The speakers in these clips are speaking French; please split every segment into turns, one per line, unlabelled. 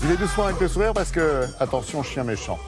Je vais doucement avec le sourire parce que, attention, chien méchant.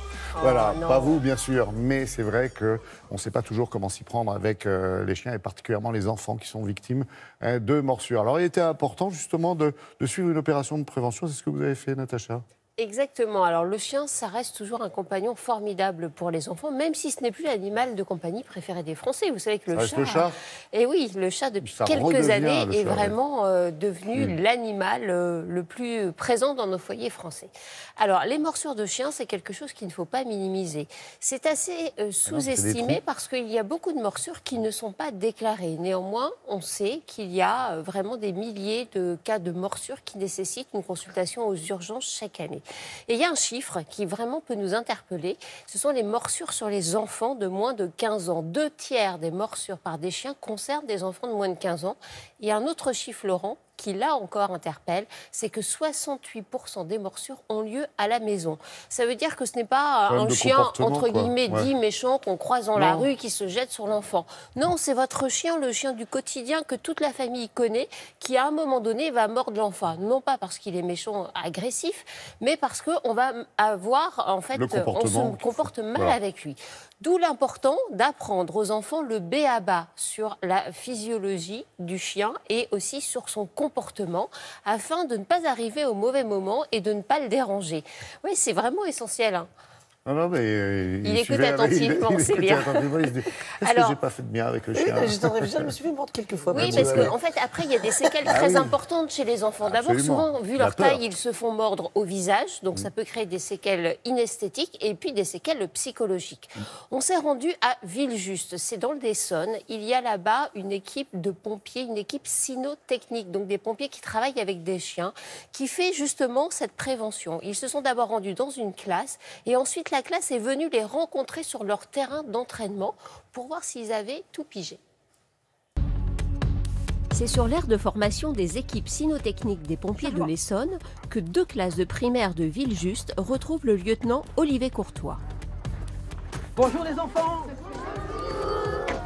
Voilà, pas vous bien sûr, mais c'est vrai qu'on ne sait pas toujours comment s'y prendre avec les chiens et particulièrement les enfants qui sont victimes de morsures. Alors il était important justement de suivre une opération de prévention, c'est ce que vous avez fait Natacha?
Exactement. Alors le chien, ça reste toujours un compagnon formidable pour les enfants, même si ce n'est plus l'animal de compagnie préféré des Français. Vous savez que le chat...
Le chat.
Et oui, le chat depuis quelques années est vraiment devenu l'animal le plus présent dans nos foyers français. Alors les morsures de chien, c'est quelque chose qu'il ne faut pas minimiser. C'est assez sous-estimé parce qu'il y a beaucoup de morsures qui ne sont pas déclarées. Néanmoins, on sait qu'il y a vraiment des milliers de cas de morsures qui nécessitent une consultation aux urgences chaque année. Et il y a un chiffre qui vraiment peut nous interpeller, ce sont les morsures sur les enfants de moins de 15 ans. 2 tiers des morsures par des chiens concernent des enfants de moins de 15 ans. Il y a un autre chiffre, Laurent, qui là encore interpelle, c'est que 68% des morsures ont lieu à la maison. Ça veut dire que ce n'est pas un chien, entre guillemets, dit méchant qu'on croise dans la rue qui se jette sur l'enfant. Non, c'est votre chien, le chien du quotidien que toute la famille connaît, qui à un moment donné va mordre l'enfant. Non pas parce qu'il est méchant, agressif, mais parce qu'on va avoir, en fait, on se comporte mal avec lui. D'où l'important d'apprendre aux enfants le b.a.-ba sur la physiologie du chien et aussi sur son comportement afin de ne pas arriver au mauvais moment et de ne pas le déranger. Oui, c'est vraiment essentiel. Hein.
Non, mais
il écoute attentivement, c'est bien.
Il se dit, est-ce que j'ai pas fait de bien avec le chien?
Je me suis fait mordre quelques fois.
Oui, parce qu'en fait, après, il y a des séquelles très importantes chez les enfants. D'abord, souvent, vu leur taille, ils se font mordre au visage, donc ça peut créer des séquelles inesthétiques et puis des séquelles psychologiques. On s'est rendu à Villejuste, c'est dans l'Essonne. Il y a là-bas une équipe de pompiers, une équipe cynotechnique, donc des pompiers qui travaillent avec des chiens, qui fait justement cette prévention. Ils se sont d'abord rendus dans une classe et ensuite la classe est venue les rencontrer sur leur terrain d'entraînement pour voir s'ils avaient tout pigé. C'est sur l'aire de formation des équipes cynotechniques des pompiers de l'Essonne que 2 classes de primaire de Villejuste retrouvent le lieutenant Olivier Courtois.
Bonjour les enfants!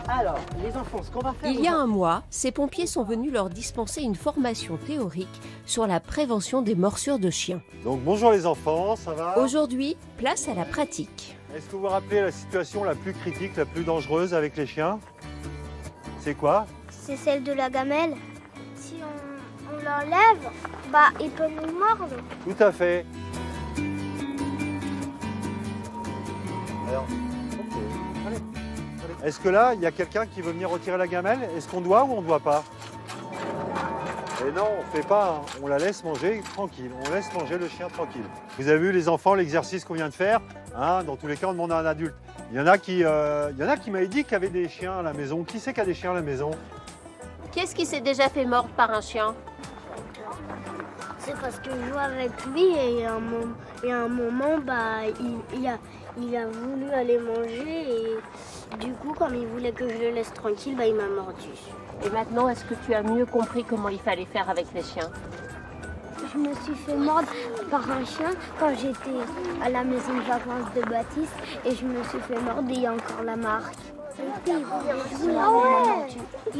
Alors, les enfants, ce qu'on va faire...
Il y a un mois, ces pompiers sont venus leur dispenser une formation théorique sur la prévention des morsures de chiens.
Donc bonjour les enfants, ça va?
Aujourd'hui, place à la pratique.
Est-ce que vous vous rappelez la situation la plus critique, la plus dangereuse avec les chiens? C'est quoi?
C'est celle de la gamelle. Si on l'enlève, bah, il peut nous mordre.
Tout à fait. Alors, allez. Est-ce que là, il y a quelqu'un qui veut venir retirer la gamelle? Est-ce qu'on doit ou on ne doit pas? Et non, on ne fait pas, hein. On la laisse manger tranquille. On laisse manger le chien tranquille. Vous avez vu les enfants, l'exercice qu'on vient de faire, hein? Dans tous les cas, on demande à un adulte. Il y en a qui m'avaient dit qu'il y avait des chiens à la maison. Qui c'est qui a des chiens à la maison?
Qui est-ce qui s'est déjà fait mordre par un chien?
C'est parce que je joue avec lui et à un moment, bah, il a voulu aller manger et du coup, comme il voulait que je le laisse tranquille, bah, il m'a mordu.
Et maintenant, est-ce que tu as mieux compris comment il fallait faire avec les chiens?
Je me suis fait mordre par un chien quand j'étais à la maison de vacances de Baptiste et je me suis fait mordre et il y a encore la marque. Il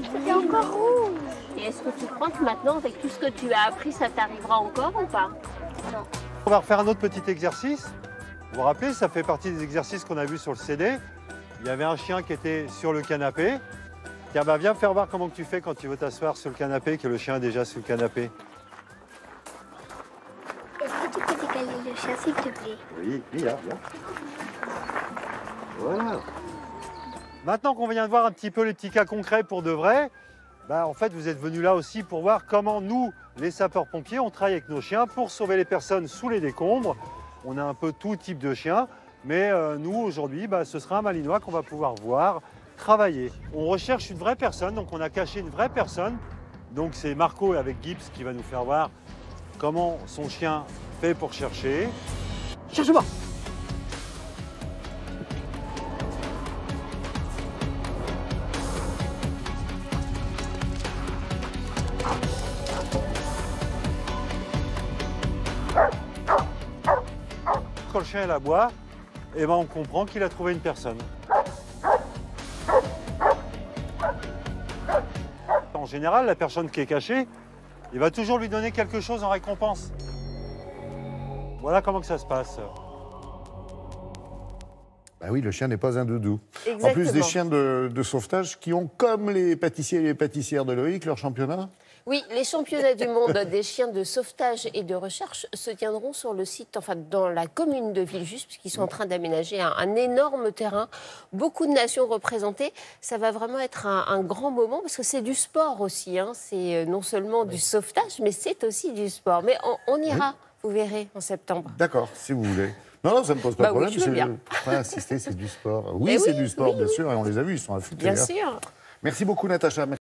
était encore rouge.
Et est-ce que tu crois que maintenant, avec tout ce que tu as appris, ça t'arrivera encore ou pas?
Non.
On va refaire un autre petit exercice. Vous vous rappelez, ça fait partie des exercices qu'on a vus sur le CD. Il y avait un chien qui était sur le canapé. Tiens, bah, viens me faire voir comment tu fais quand tu veux t'asseoir sur le canapé, que le chien est déjà sur le canapé.
Est-ce que tu peux décaler le chien, s'il te plaît?
Oui, viens. Voilà. Maintenant qu'on vient de voir un petit peu les petits cas concrets pour de vrai, bah, en fait, vous êtes venus là aussi pour voir comment nous, les sapeurs-pompiers, on travaille avec nos chiens pour sauver les personnes sous les décombres. On a un peu tout type de chiens, mais nous, aujourd'hui, bah, ce sera un Malinois qu'on va pouvoir voir travailler. On recherche une vraie personne, donc on a caché une vraie personne. Donc c'est Marco avec Gibbs qui va nous faire voir comment son chien fait pour chercher.
Cherche-moi!
Quand le chien aboie, eh ben, on comprend qu'il a trouvé une personne. En général, la personne qui est cachée, il va toujours lui donner quelque chose en récompense. Voilà comment que ça se passe.
Bah oui, le chien n'est pas un doudou.
Exactement.
En plus des chiens de sauvetage qui ont, comme les pâtissiers et les pâtissières de Loïc, leur championnat.
Oui, les championnats du monde des chiens de sauvetage et de recherche se tiendront sur le site, enfin dans la commune de Villejuste, puisqu'ils sont en train d'aménager un énorme terrain, beaucoup de nations représentées. Ça va vraiment être un grand moment, parce que c'est du sport aussi. Hein. C'est non seulement du sauvetage, mais c'est aussi du sport. Mais on ira, vous verrez, en septembre.
D'accord, si vous voulez. Non, ça ne me pose pas de problème.
Oui, je veux bien.
Pas insister, c'est du sport. Oui, c'est du sport, bien sûr, et on les a vus, ils sont affûtés.
Bien sûr.
Merci beaucoup, Natacha.